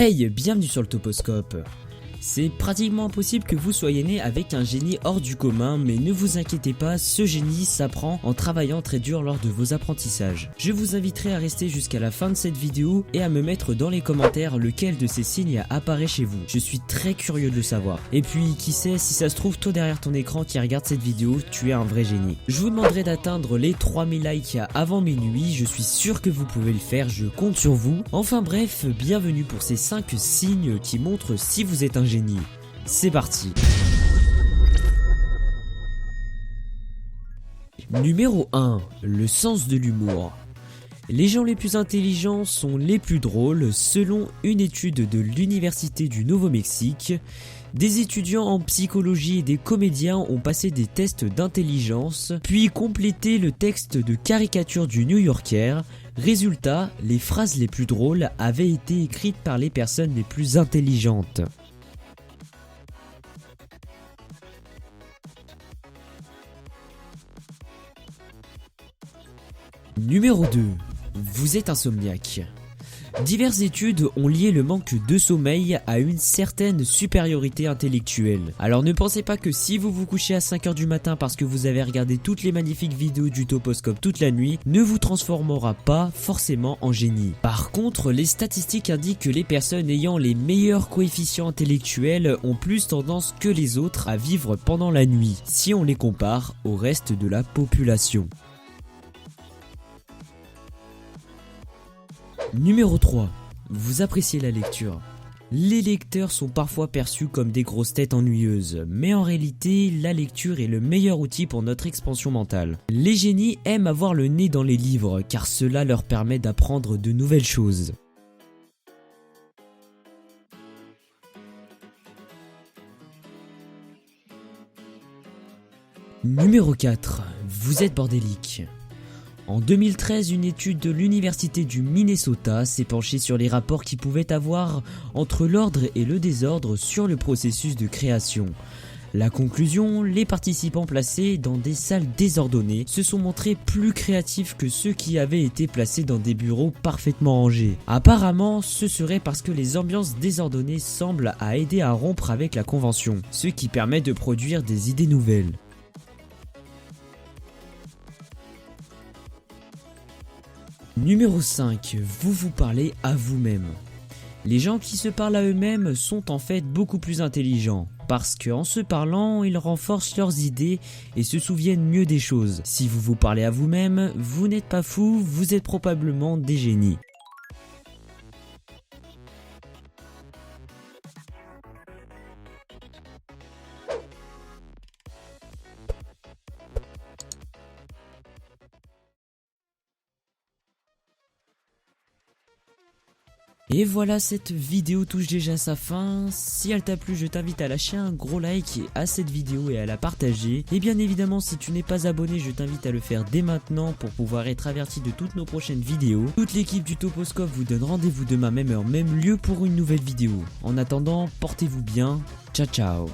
Hey, bienvenue sur le Toposcope. C'est pratiquement impossible que vous soyez né avec un génie hors du commun, mais ne vous inquiétez pas, ce génie s'apprend en travaillant très dur lors de vos apprentissages. Je vous inviterai à rester jusqu'à la fin de cette vidéo et à me mettre dans les commentaires lequel de ces signes apparaît chez vous. Je suis très curieux de le savoir. Et puis, qui sait, si ça se trouve, toi derrière ton écran qui regarde cette vidéo, tu es un vrai génie. Je vous demanderai d'atteindre les 3000 likes avant minuit, je suis sûr que vous pouvez le faire, je compte sur vous. Enfin bref, bienvenue pour ces 5 signes qui montrent si vous êtes un génie. C'est parti. Numéro 1. Le sens de l'humour. Les gens les plus intelligents sont les plus drôles selon une étude de l'Université du Nouveau-Mexique. Des étudiants en psychologie et des comédiens ont passé des tests d'intelligence, puis complété le texte de caricature du New-Yorker. Résultat, les phrases les plus drôles avaient été écrites par les personnes les plus intelligentes. Numéro 2. Vous êtes insomniaque. Diverses études ont lié le manque de sommeil à une certaine supériorité intellectuelle. Alors ne pensez pas que si vous vous couchez à 5h du matin parce que vous avez regardé toutes les magnifiques vidéos du Toposcope toute la nuit, ne vous transformera pas forcément en génie. Par contre, les statistiques indiquent que les personnes ayant les meilleurs coefficients intellectuels ont plus tendance que les autres à vivre pendant la nuit, si on les compare au reste de la population. Numéro 3. Vous appréciez la lecture. Les lecteurs sont parfois perçus comme des grosses têtes ennuyeuses, mais en réalité, la lecture est le meilleur outil pour notre expansion mentale. Les génies aiment avoir le nez dans les livres, car cela leur permet d'apprendre de nouvelles choses. Numéro 4. Vous êtes bordélique. En 2013, une étude de l'Université du Minnesota s'est penchée sur les rapports qu'il pouvait avoir entre l'ordre et le désordre sur le processus de création. La conclusion, les participants placés dans des salles désordonnées se sont montrés plus créatifs que ceux qui avaient été placés dans des bureaux parfaitement rangés. Apparemment, ce serait parce que les ambiances désordonnées semblent aider à rompre avec la convention, ce qui permet de produire des idées nouvelles. Numéro 5. Vous vous parlez à vous-même. Les gens qui se parlent à eux-mêmes sont en fait beaucoup plus intelligents, parce qu'en se parlant, ils renforcent leurs idées et se souviennent mieux des choses. Si vous vous parlez à vous-même, vous n'êtes pas fou, vous êtes probablement des génies. Et voilà, cette vidéo touche déjà sa fin. Si elle t'a plu, je t'invite à lâcher un gros like à cette vidéo et à la partager. Et bien évidemment, si tu n'es pas abonné, je t'invite à le faire dès maintenant pour pouvoir être averti de toutes nos prochaines vidéos. Toute l'équipe du Toposcope vous donne rendez-vous demain même heure, même lieu pour une nouvelle vidéo. En attendant, portez-vous bien. Ciao ciao.